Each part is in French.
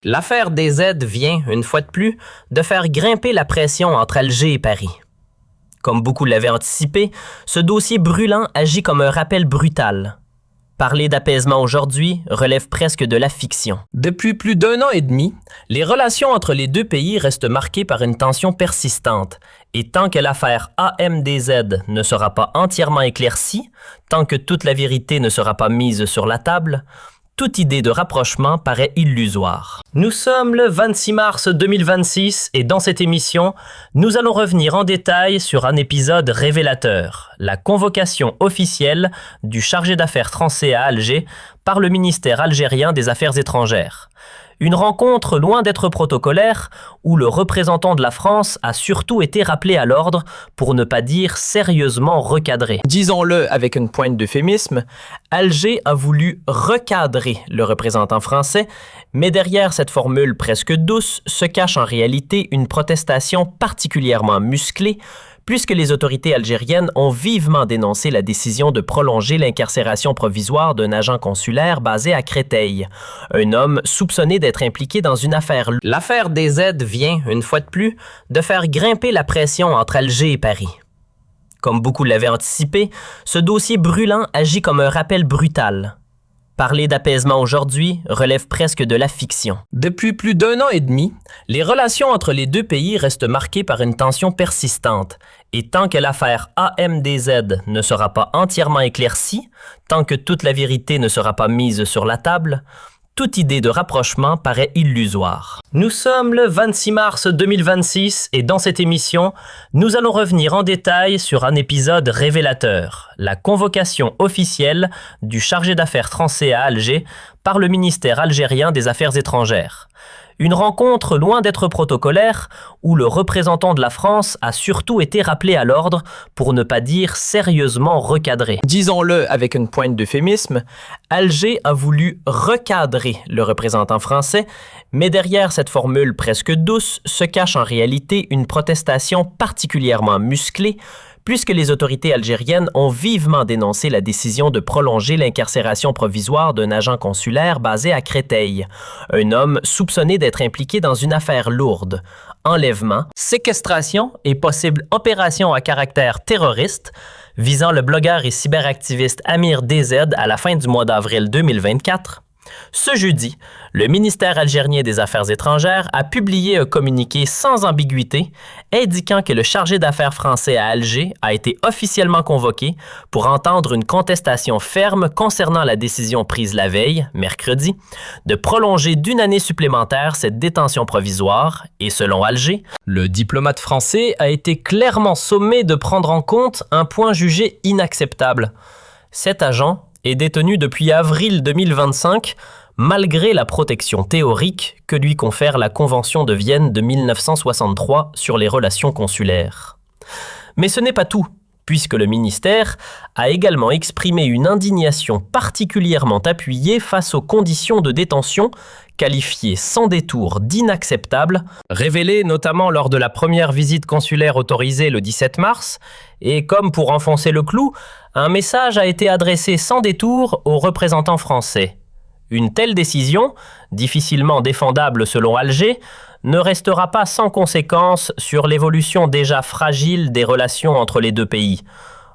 L'affaire des aides vient, une fois de plus, de faire grimper la pression entre Alger et Paris. Comme beaucoup l'avaient anticipé, ce dossier brûlant agit comme un rappel brutal. Parler d'apaisement aujourd'hui relève presque de la fiction. Depuis plus d'1 an et demi, les relations entre les deux pays restent marquées par une tension persistante. Et tant que l'affaire AMDZ ne sera pas entièrement éclaircie, tant que toute la vérité ne sera pas mise sur la table, toute idée de rapprochement paraît illusoire. Nous sommes le 26 mars 2026 et dans cette émission, nous allons revenir en détail sur un épisode révélateur, la convocation officielle du chargé d'affaires français à Alger par le ministère algérien des Affaires étrangères. Une rencontre loin d'être protocolaire où le représentant de la France a surtout été rappelé à l'ordre pour ne pas dire sérieusement recadré. Disons-le avec une pointe d'euphémisme, Alger a voulu recadrer le représentant français, mais derrière cette formule presque douce se cache en réalité une protestation particulièrement musclée puisque les autorités algériennes ont vivement dénoncé la décision de prolonger l'incarcération provisoire d'un agent consulaire basé à Créteil, un homme soupçonné d'être impliqué dans une affaire. L'affaire des aides vient, une fois de plus, de faire grimper la pression entre Alger et Paris. Comme beaucoup l'avaient anticipé, ce dossier brûlant agit comme un rappel brutal. Parler d'apaisement aujourd'hui relève presque de la fiction. Depuis plus d'1 an et demi, les relations entre les deux pays restent marquées par une tension persistante. Et tant que l'affaire AMDZ ne sera pas entièrement éclaircie, tant que toute la vérité ne sera pas mise sur la table, toute idée de rapprochement paraît illusoire. Nous sommes le 26 mars 2026 et dans cette émission, nous allons revenir en détail sur un épisode révélateur, la convocation officielle du chargé d'affaires français à Alger par le ministère algérien des Affaires étrangères. Une rencontre loin d'être protocolaire où le représentant de la France a surtout été rappelé à l'ordre pour ne pas dire sérieusement recadré. Disons-le avec une pointe d'euphémisme, Alger a voulu recadrer le représentant français, mais derrière cette formule presque douce se cache en réalité une protestation particulièrement musclée puisque les autorités algériennes ont vivement dénoncé la décision de prolonger l'incarcération provisoire d'un agent consulaire basé à Créteil, un homme soupçonné d'être impliqué dans une affaire lourde, enlèvement, séquestration et possible opération à caractère terroriste visant le blogueur et cyberactiviste Amir DZ à la fin du mois d'avril 2024. Ce jeudi, le ministère algérien des Affaires étrangères a publié un communiqué sans ambiguïté indiquant que le chargé d'affaires français à Alger a été officiellement convoqué pour entendre une contestation ferme concernant la décision prise la veille, mercredi, de prolonger d'1 année supplémentaire cette détention provisoire et selon Alger, le diplomate français a été clairement sommé de prendre en compte un point jugé inacceptable. Cet agent est détenu depuis avril 2025, malgré la protection théorique que lui confère la Convention de Vienne de 1963 sur les relations consulaires. Mais ce n'est pas tout, puisque le ministère a également exprimé une indignation particulièrement appuyée face aux conditions de détention qualifiées sans détour d'inacceptables, révélées notamment lors de la première visite consulaire autorisée le 17 mars, et comme pour enfoncer le clou, un message a été adressé sans détour aux représentants français. Une telle décision, difficilement défendable selon Alger, ne restera pas sans conséquence sur l'évolution déjà fragile des relations entre les deux pays.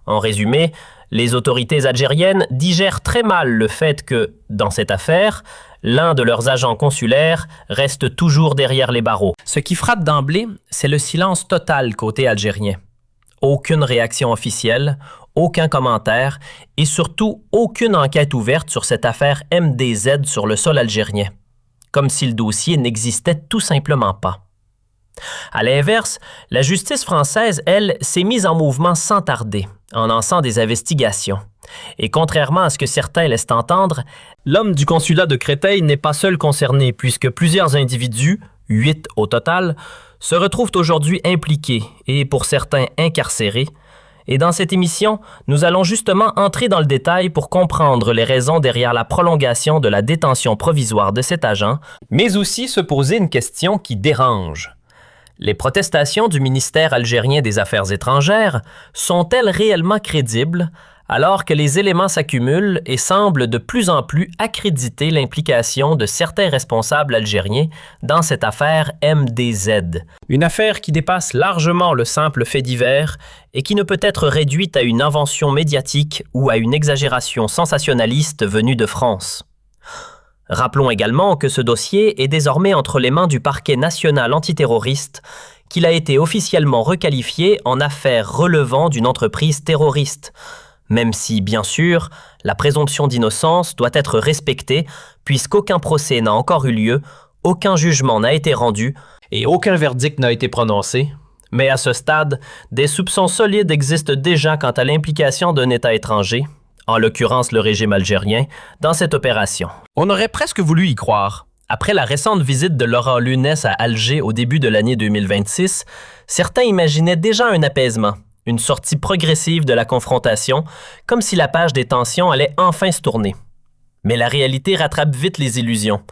En résumé, les autorités algériennes digèrent très mal le fait que, dans cette affaire, l'un de leurs agents consulaires reste toujours derrière les barreaux. Ce qui frappe d'emblée, c'est le silence total côté algérien. Aucune réaction officielle, aucun commentaire et surtout aucune enquête ouverte sur cette affaire MDZ sur le sol algérien, comme si le dossier n'existait tout simplement pas. À l'inverse, la justice française, elle, s'est mise en mouvement sans tarder, en lançant des investigations. Et contrairement à ce que certains laissent entendre, l'homme du consulat de Créteil n'est pas seul concerné puisque plusieurs individus, 8 au total, se retrouvent aujourd'hui impliqués et pour certains incarcérés. Et dans cette émission, nous allons justement entrer dans le détail pour comprendre les raisons derrière la prolongation de la détention provisoire de cet agent, mais aussi se poser une question qui dérange. Les protestations du ministère algérien des Affaires étrangères sont-elles réellement crédibles alors que les éléments s'accumulent et semblent de plus en plus accréditer l'implication de certains responsables algériens dans cette affaire MDZ. Une affaire qui dépasse largement le simple fait divers et qui ne peut être réduite à une invention médiatique ou à une exagération sensationnaliste venue de France. Rappelons également que ce dossier est désormais entre les mains du parquet national antiterroriste, qu'il a été officiellement requalifié en affaire relevant d'une entreprise terroriste, même si, bien sûr, la présomption d'innocence doit être respectée puisqu'aucun procès n'a encore eu lieu, aucun jugement n'a été rendu et aucun verdict n'a été prononcé. Mais à ce stade, des soupçons solides existent déjà quant à l'implication d'un État étranger, en l'occurrence le régime algérien, dans cette opération. On aurait presque voulu y croire. Après la récente visite de Laurent Lunès à Alger au début de l'année 2026, certains imaginaient déjà un apaisement, une sortie progressive de la confrontation, comme si la page des tensions allait enfin se tourner. Mais la réalité rattrape vite les illusions,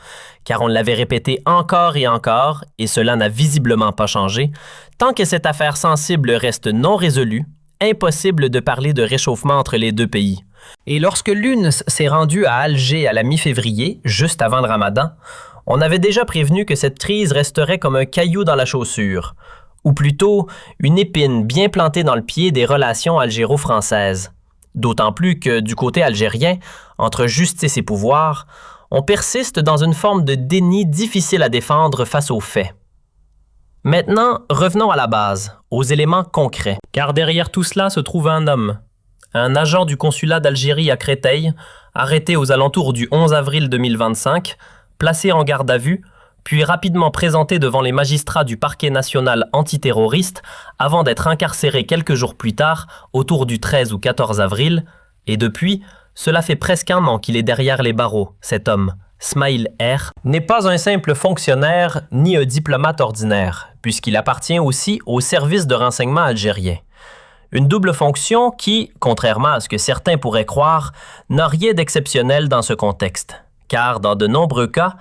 car on l'avait répété encore et encore, et cela n'a visiblement pas changé, tant que cette affaire sensible reste non résolue, impossible de parler de réchauffement entre les deux pays. Et lorsque Lunès s'est rendu à Alger à la mi-février, juste avant le Ramadan, on avait déjà prévenu que cette crise resterait comme un caillou dans la chaussure, ou plutôt une épine bien plantée dans le pied des relations algéro-françaises. D'autant plus que, du côté algérien, entre justice et pouvoir, on persiste dans une forme de déni difficile à défendre face aux faits. Maintenant, revenons à la base, aux éléments concrets. Car derrière tout cela se trouve un homme, un agent du consulat d'Algérie à Créteil, arrêté aux alentours du 11 avril 2025, placé en garde à vue, puis rapidement présenté devant les magistrats du parquet national antiterroriste avant d'être incarcéré quelques jours plus tard, autour du 13 ou 14 avril, et depuis, cela fait presque un an qu'il est derrière les barreaux, cet homme. Smaïl R. n'est pas un simple fonctionnaire ni un diplomate ordinaire, puisqu'il appartient aussi au service de renseignement algérien. Une double fonction qui, contrairement à ce que certains pourraient croire, n'a rien d'exceptionnel dans ce contexte. Car dans de nombreux cas,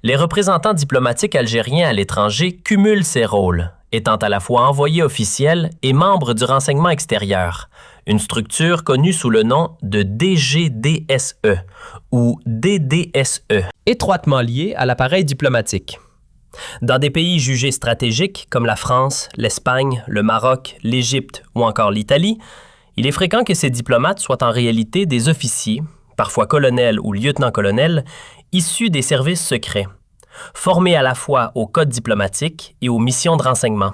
les représentants diplomatiques algériens à l'étranger cumulent ces rôles, étant à la fois envoyés officiels et membres du renseignement extérieur, une structure connue sous le nom de DGDSE ou DDSE, étroitement liée à l'appareil diplomatique. Dans des pays jugés stratégiques comme la France, l'Espagne, le Maroc, l'Égypte ou encore l'Italie, il est fréquent que ces diplomates soient en réalité des officiers, parfois colonels ou lieutenants-colonels, issus des services secrets, formés à la fois au code diplomatique et aux missions de renseignement.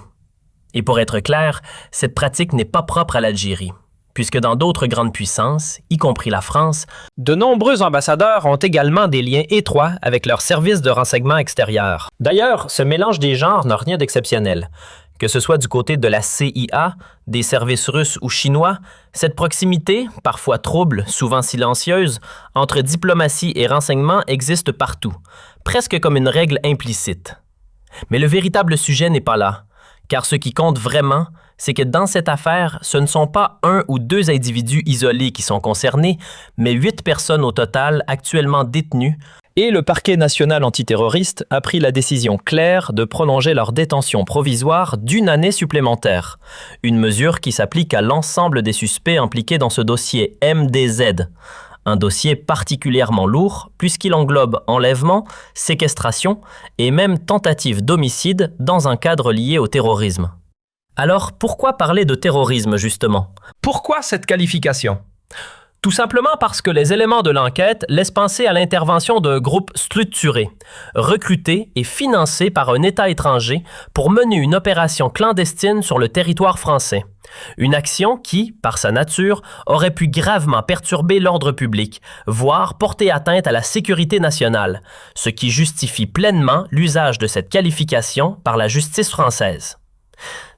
Et pour être clair, cette pratique n'est pas propre à l'Algérie, puisque dans d'autres grandes puissances, y compris la France, de nombreux ambassadeurs ont également des liens étroits avec leurs services de renseignement extérieur. D'ailleurs, ce mélange des genres n'a rien d'exceptionnel. Que ce soit du côté de la CIA, des services russes ou chinois, cette proximité, parfois trouble, souvent silencieuse, entre diplomatie et renseignement existe partout, presque comme une règle implicite. Mais le véritable sujet n'est pas là, car ce qui compte vraiment, c'est que dans cette affaire, ce ne sont pas un ou deux individus isolés qui sont concernés, mais 8 personnes au total actuellement détenues, et le parquet national antiterroriste a pris la décision claire de prolonger leur détention provisoire d'1 année supplémentaire, une mesure qui s'applique à l'ensemble des suspects impliqués dans ce dossier MDZ, un dossier particulièrement lourd puisqu'il englobe enlèvement, séquestration et même tentative d'homicide dans un cadre lié au terrorisme. Alors, pourquoi parler de terrorisme, justement? Pourquoi cette qualification? Tout simplement parce que les éléments de l'enquête laissent penser à l'intervention d'un groupe structuré, recruté et financé par un État étranger pour mener une opération clandestine sur le territoire français. Une action qui, par sa nature, aurait pu gravement perturber l'ordre public, voire porter atteinte à la sécurité nationale, ce qui justifie pleinement l'usage de cette qualification par la justice française.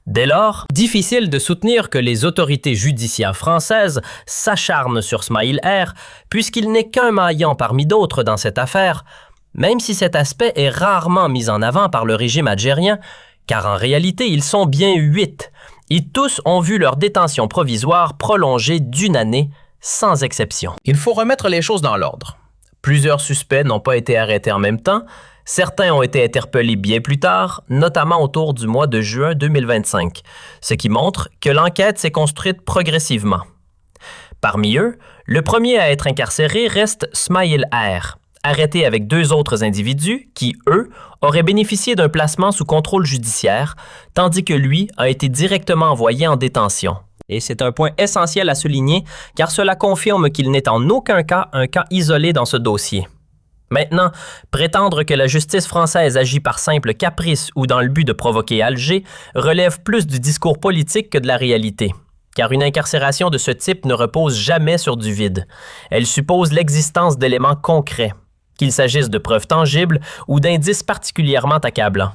Dès lors, difficile de soutenir que les autorités judiciaires françaises s'acharnent sur Smaïl R, puisqu'il n'est qu'un maillon parmi d'autres dans cette affaire, même si cet aspect est rarement mis en avant par le régime algérien, car en réalité ils sont bien 8, et tous ont vu leur détention provisoire prolongée d'1 année, sans exception. Il faut remettre les choses dans l'ordre. Plusieurs suspects n'ont pas été arrêtés en même temps. Certains ont été interpellés bien plus tard, notamment autour du mois de juin 2025, ce qui montre que l'enquête s'est construite progressivement. Parmi eux, le premier à être incarcéré reste Smaïl R, arrêté avec 2 autres individus qui, eux, auraient bénéficié d'un placement sous contrôle judiciaire, tandis que lui a été directement envoyé en détention. Et c'est un point essentiel à souligner, car cela confirme qu'il n'est en aucun cas un cas isolé dans ce dossier. Maintenant, prétendre que la justice française agit par simple caprice ou dans le but de provoquer Alger relève plus du discours politique que de la réalité. Car une incarcération de ce type ne repose jamais sur du vide. Elle suppose l'existence d'éléments concrets, qu'il s'agisse de preuves tangibles ou d'indices particulièrement accablants.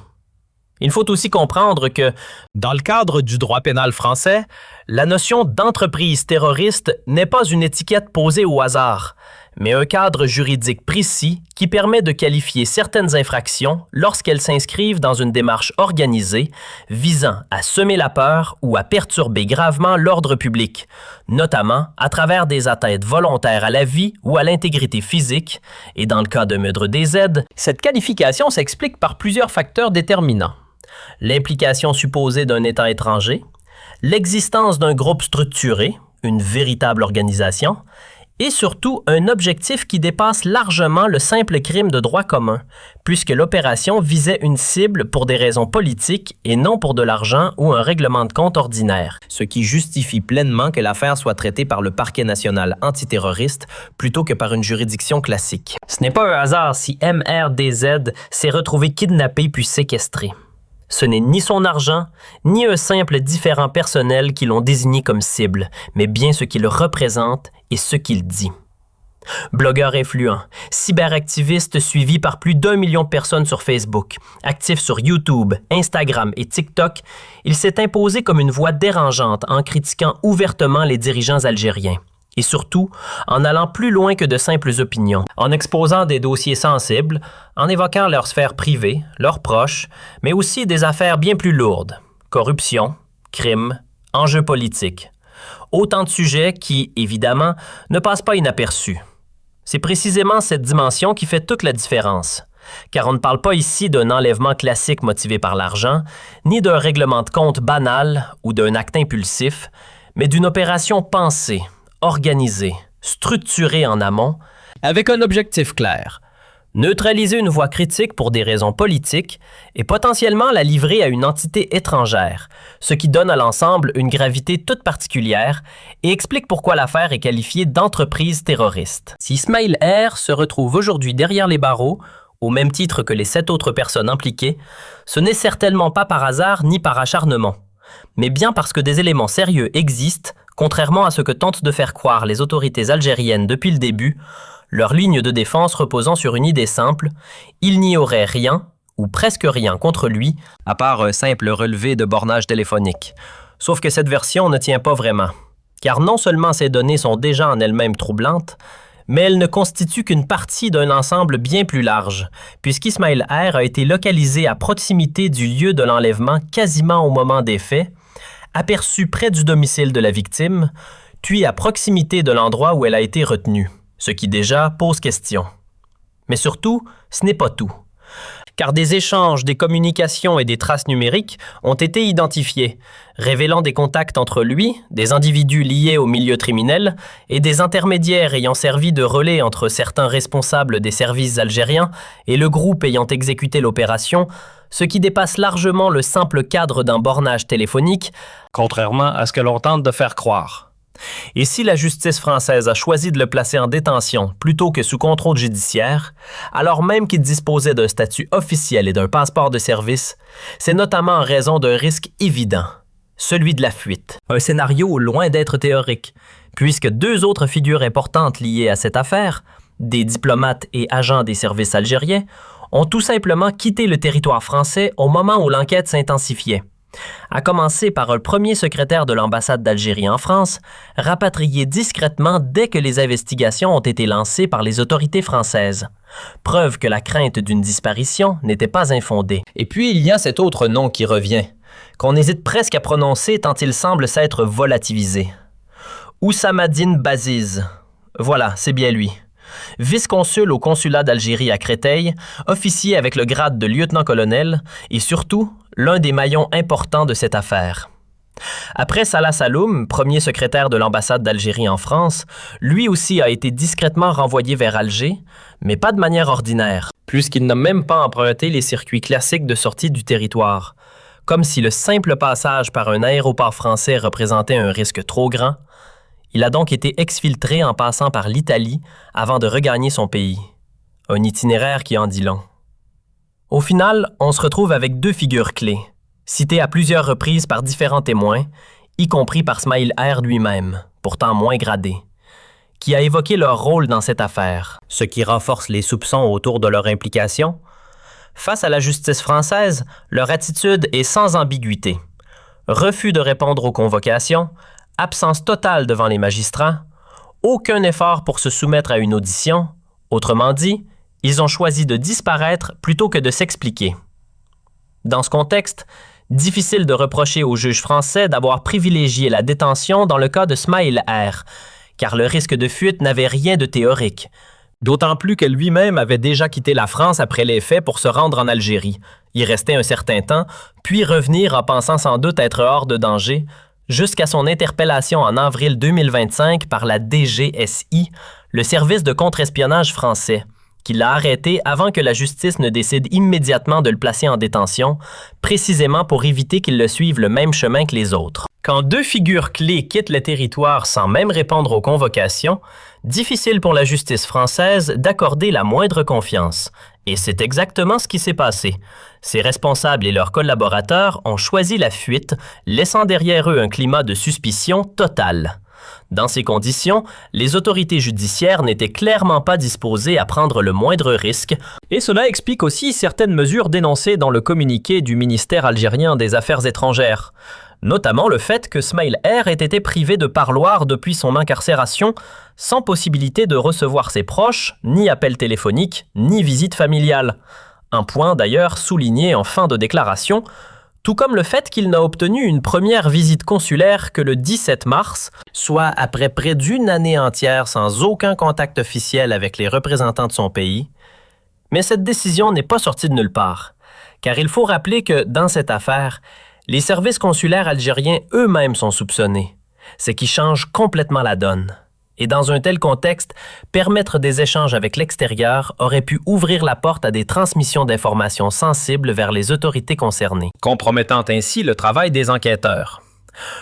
Il faut aussi comprendre que, dans le cadre du droit pénal français, la notion d'entreprise terroriste n'est pas une étiquette posée au hasard, mais un cadre juridique précis qui permet de qualifier certaines infractions lorsqu'elles s'inscrivent dans une démarche organisée visant à semer la peur ou à perturber gravement l'ordre public, notamment à travers des atteintes volontaires à la vie ou à l'intégrité physique, et dans le cas de Meudre des Aides, cette qualification s'explique par plusieurs facteurs déterminants. L'implication supposée d'un État étranger, l'existence d'un groupe structuré, une véritable organisation, et surtout un objectif qui dépasse largement le simple crime de droit commun, puisque l'opération visait une cible pour des raisons politiques et non pour de l'argent ou un règlement de compte ordinaire, ce qui justifie pleinement que l'affaire soit traitée par le parquet national antiterroriste plutôt que par une juridiction classique. Ce n'est pas un hasard si MRDZ s'est retrouvé kidnappé puis séquestré. Ce n'est ni son argent, ni un simple différend personnel qui l'ont désigné comme cible, mais bien ce qu'il représente et ce qu'il dit. Blogueur influent, cyberactiviste suivi par plus d'1 million de personnes sur Facebook, actif sur YouTube, Instagram et TikTok, il s'est imposé comme une voix dérangeante en critiquant ouvertement les dirigeants algériens. Et surtout, en allant plus loin que de simples opinions, en exposant des dossiers sensibles, en évoquant leur sphère privée, leurs proches, mais aussi des affaires bien plus lourdes, corruption, crimes, enjeux politiques. Autant de sujets qui, évidemment, ne passent pas inaperçus. C'est précisément cette dimension qui fait toute la différence, car on ne parle pas ici d'un enlèvement classique motivé par l'argent, ni d'un règlement de compte banal ou d'un acte impulsif, mais d'une opération pensée, organisée, structurée en amont, avec un objectif clair. Neutraliser une voix critique pour des raisons politiques et potentiellement la livrer à une entité étrangère, ce qui donne à l'ensemble une gravité toute particulière et explique pourquoi l'affaire est qualifiée d'entreprise terroriste. Si Smaïl R se retrouve aujourd'hui derrière les barreaux, au même titre que les 7 autres personnes impliquées, ce n'est certainement pas par hasard ni par acharnement, mais bien parce que des éléments sérieux existent. Contrairement à ce que tentent de faire croire les autorités algériennes depuis le début, leur ligne de défense reposant sur une idée simple, il n'y aurait rien, ou presque rien, contre lui, à part un simple relevé de bornage téléphonique. Sauf que cette version ne tient pas vraiment, car non seulement ces données sont déjà en elles-mêmes troublantes, mais elles ne constituent qu'une partie d'un ensemble bien plus large, puisqu'Ismaïl R a été localisé à proximité du lieu de l'enlèvement quasiment au moment des faits, aperçu près du domicile de la victime, puis à proximité de l'endroit où elle a été retenue, ce qui déjà pose question. Mais surtout, ce n'est pas tout. Car des échanges, des communications et des traces numériques ont été identifiés, révélant des contacts entre lui, des individus liés au milieu criminel et des intermédiaires ayant servi de relais entre certains responsables des services algériens et le groupe ayant exécuté l'opération, ce qui dépasse largement le simple cadre d'un bornage téléphonique, contrairement à ce que l'on tente de faire croire. Et si la justice française a choisi de le placer en détention plutôt que sous contrôle judiciaire, alors même qu'il disposait d'un statut officiel et d'un passeport de service, c'est notamment en raison d'un risque évident, celui de la fuite. Un scénario loin d'être théorique, puisque 2 autres figures importantes liées à cette affaire, des diplomates et agents des services algériens, ont tout simplement quitté le territoire français au moment où l'enquête s'intensifiait. À commencer par un premier secrétaire de l'ambassade d'Algérie en France, rapatrié discrètement dès que les investigations ont été lancées par les autorités françaises. Preuve que la crainte d'une disparition n'était pas infondée. Et puis il y a cet autre nom qui revient, qu'on hésite presque à prononcer tant il semble s'être volatilisé. Oussamadine Baziz. Voilà, c'est bien lui. Vice-consul au consulat d'Algérie à Créteil, officier avec le grade de lieutenant-colonel et surtout l'un des maillons importants de cette affaire. Après Salah Saloum, premier secrétaire de l'ambassade d'Algérie en France, lui aussi a été discrètement renvoyé vers Alger, mais pas de manière ordinaire, puisqu'il n'a même pas emprunté les circuits classiques de sortie du territoire. Comme si le simple passage par un aéroport français représentait un risque trop grand, il a donc été exfiltré en passant par l'Italie avant de regagner son pays. Un itinéraire qui en dit long. Au final, on se retrouve avec deux figures clés, citées à plusieurs reprises par différents témoins, y compris par Smaïl Air lui-même, pourtant moins gradé, qui a évoqué leur rôle dans cette affaire, ce qui renforce les soupçons autour de leur implication. Face à la justice française, leur attitude est sans ambiguïté. Refus de répondre aux convocations, absence totale devant les magistrats, aucun effort pour se soumettre à une audition, autrement dit, ils ont choisi de disparaître plutôt que de s'expliquer. Dans ce contexte, difficile de reprocher au juge français d'avoir privilégié la détention dans le cas de Smaïl Air, car le risque de fuite n'avait rien de théorique. D'autant plus que lui-même avait déjà quitté la France après les faits pour se rendre en Algérie, y rester un certain temps, puis revenir en pensant sans doute être hors de danger, jusqu'à son interpellation en avril 2025 par la DGSI, le service de contre-espionnage français, qui l'a arrêté avant que la justice ne décide immédiatement de le placer en détention, précisément pour éviter qu'il le suive le même chemin que les autres. Quand deux figures clés quittent le territoire sans même répondre aux convocations, difficile pour la justice française d'accorder la moindre confiance. Et c'est exactement ce qui s'est passé. Ces responsables et leurs collaborateurs ont choisi la fuite, laissant derrière eux un climat de suspicion totale. Dans ces conditions, les autorités judiciaires n'étaient clairement pas disposées à prendre le moindre risque, et cela explique aussi certaines mesures dénoncées dans le communiqué du ministère algérien des Affaires étrangères, notamment le fait que Smaïl Air ait été privé de parloir depuis son incarcération, sans possibilité de recevoir ses proches, ni appel téléphonique, ni visite familiale. Un point d'ailleurs souligné en fin de déclaration, tout comme le fait qu'il n'a obtenu une première visite consulaire que le 17 mars, soit après près d'une année entière sans aucun contact officiel avec les représentants de son pays. Mais cette décision n'est pas sortie de nulle part, car il faut rappeler que, dans cette affaire, les services consulaires algériens eux-mêmes sont soupçonnés, ce qui change complètement la donne. Et dans un tel contexte, permettre des échanges avec l'extérieur aurait pu ouvrir la porte à des transmissions d'informations sensibles vers les autorités concernées, compromettant ainsi le travail des enquêteurs.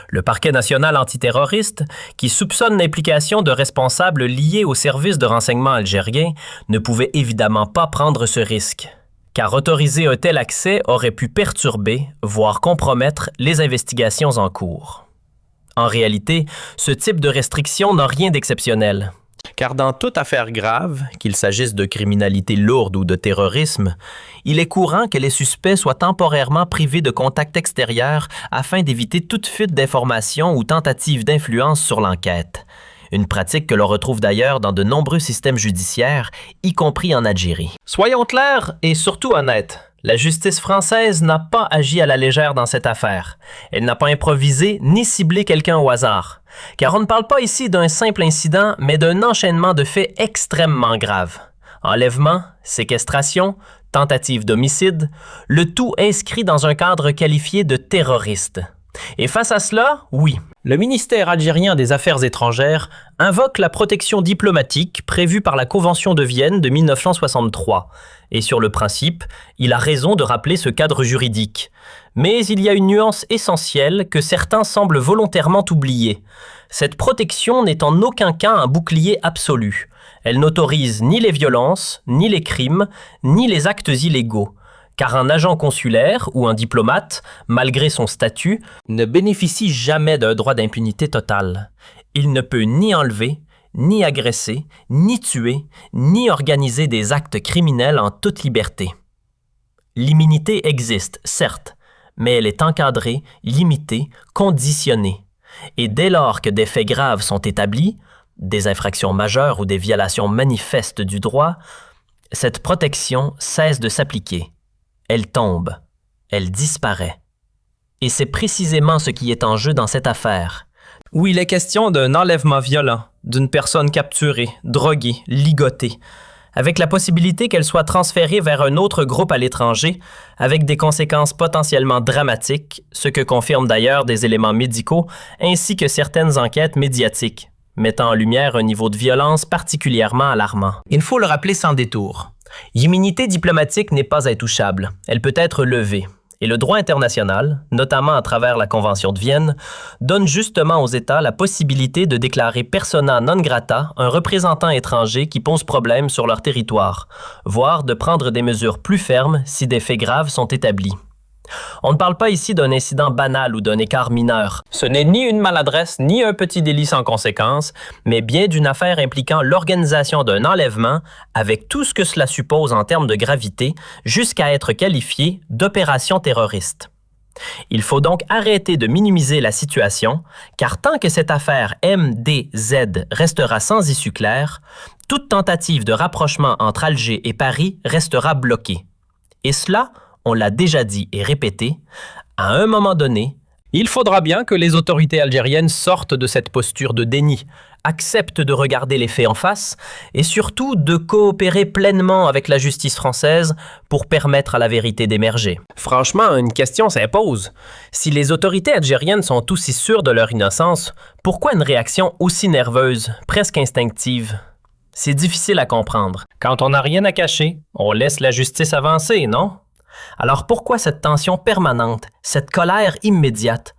Le parquet national antiterroriste, qui soupçonne l'implication de responsables liés au service de renseignement algérien, ne pouvait évidemment pas prendre ce risque, car autoriser un tel accès aurait pu perturber, voire compromettre les investigations en cours. En réalité, ce type de restriction n'a rien d'exceptionnel. Car dans toute affaire grave, qu'il s'agisse de criminalité lourde ou de terrorisme, il est courant que les suspects soient temporairement privés de contact extérieur afin d'éviter toute fuite d'informations ou tentative d'influence sur l'enquête. Une pratique que l'on retrouve d'ailleurs dans de nombreux systèmes judiciaires, y compris en Algérie. Soyons clairs et surtout honnêtes. La justice française n'a pas agi à la légère dans cette affaire. Elle n'a pas improvisé ni ciblé quelqu'un au hasard. Car on ne parle pas ici d'un simple incident, mais d'un enchaînement de faits extrêmement graves. Enlèvement, séquestration, tentative d'homicide, le tout inscrit dans un cadre qualifié de terroriste. Et face à cela, oui, le ministère algérien des Affaires étrangères invoque la protection diplomatique prévue par la Convention de Vienne de 1963. Et sur le principe, il a raison de rappeler ce cadre juridique. Mais il y a une nuance essentielle que certains semblent volontairement oublier. Cette protection n'est en aucun cas un bouclier absolu. Elle n'autorise ni les violences, ni les crimes, ni les actes illégaux. Car un agent consulaire ou un diplomate, malgré son statut, ne bénéficie jamais d'un droit d'impunité totale. Il ne peut ni enlever, ni agresser, ni tuer, ni organiser des actes criminels en toute liberté. L'immunité existe, certes, mais elle est encadrée, limitée, conditionnée. Et dès lors que des faits graves sont établis, des infractions majeures ou des violations manifestes du droit, cette protection cesse de s'appliquer. Elle tombe, elle disparaît. Et c'est précisément ce qui est en jeu dans cette affaire, où il est question d'un enlèvement violent, d'une personne capturée, droguée, ligotée. avec la possibilité qu'elle soit transférée vers un autre groupe à l'étranger, avec des conséquences potentiellement dramatiques, ce que confirment d'ailleurs des éléments médicaux ainsi que certaines enquêtes médiatiques, mettant en lumière un niveau de violence particulièrement alarmant. Il faut le rappeler sans détour. L'immunité diplomatique n'est pas intouchable, elle peut être levée. Et le droit international, notamment à travers la Convention de Vienne, donne justement aux États la possibilité de déclarer persona non grata un représentant étranger qui pose problème sur leur territoire, voire de prendre des mesures plus fermes si des faits graves sont établis. On ne parle pas ici d'un incident banal ou d'un écart mineur. Ce n'est ni une maladresse ni un petit délit sans conséquence, mais bien d'une affaire impliquant l'organisation d'un enlèvement avec tout ce que cela suppose en termes de gravité, jusqu'à être qualifié d'opération terroriste. Il faut donc arrêter de minimiser la situation, car tant que cette affaire MDZ restera sans issue claire, toute tentative de rapprochement entre Alger et Paris restera bloquée. Et cela, on l'a déjà dit et répété, à un moment donné, il faudra bien que les autorités algériennes sortent de cette posture de déni, acceptent de regarder les faits en face et surtout de coopérer pleinement avec la justice française pour permettre à la vérité d'émerger. Franchement, une question s'impose. Si les autorités algériennes sont aussi sûres de leur innocence, pourquoi une réaction aussi nerveuse, presque instinctive? C'est difficile à comprendre. Quand on n'a rien à cacher, on laisse la justice avancer, non? Alors pourquoi cette tension permanente, cette colère immédiate?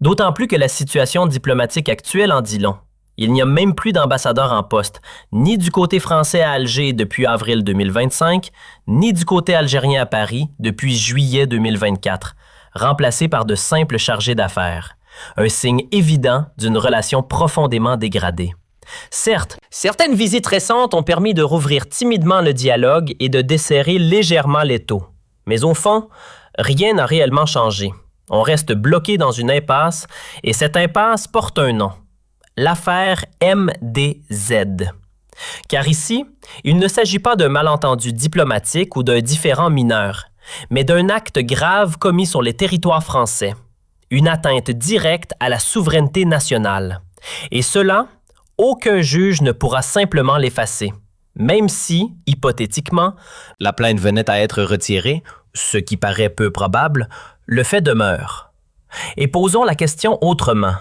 D'autant plus que la situation diplomatique actuelle en dit long. Il n'y a même plus d'ambassadeur en poste, ni du côté français à Alger depuis avril 2025, ni du côté algérien à Paris depuis juillet 2024, remplacés par de simples chargés d'affaires. Un signe évident d'une relation profondément dégradée. Certes, certaines visites récentes ont permis de rouvrir timidement le dialogue et de desserrer légèrement l'étau. Mais au fond, rien n'a réellement changé. On reste bloqué dans une impasse et cette impasse porte un nom. L'affaire MDZ. Car ici, il ne s'agit pas d'un malentendu diplomatique ou d'un différend mineur, mais d'un acte grave commis sur les territoires français. Une atteinte directe à la souveraineté nationale. Et cela, aucun juge ne pourra simplement l'effacer. Même si, hypothétiquement, la plainte venait à être retirée, ce qui paraît peu probable, le fait demeure. Et posons la question autrement.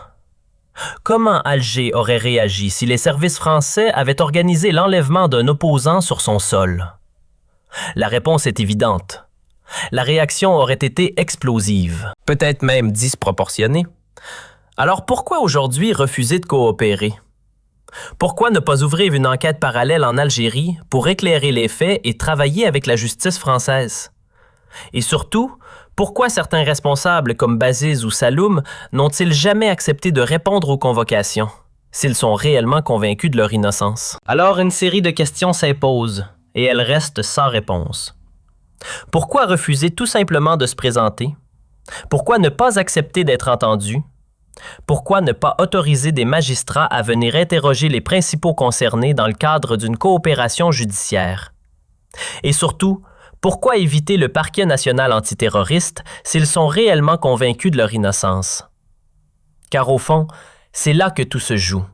Comment Alger aurait réagi si les services français avaient organisé l'enlèvement d'un opposant sur son sol? La réponse est évidente. La réaction aurait été explosive, peut-être même disproportionnée. Alors pourquoi aujourd'hui refuser de coopérer? Pourquoi ne pas ouvrir une enquête parallèle en Algérie pour éclairer les faits et travailler avec la justice française? Et surtout, pourquoi certains responsables comme Baziz ou Saloum n'ont-ils jamais accepté de répondre aux convocations, s'ils sont réellement convaincus de leur innocence? Alors une série de questions s'impose, et elles restent sans réponse. Pourquoi refuser tout simplement de se présenter? Pourquoi ne pas accepter d'être entendu? Pourquoi ne pas autoriser des magistrats à venir interroger les principaux concernés dans le cadre d'une coopération judiciaire? Et surtout, pourquoi éviter le parquet national antiterroriste s'ils sont réellement convaincus de leur innocence? Car au fond, c'est là que tout se joue.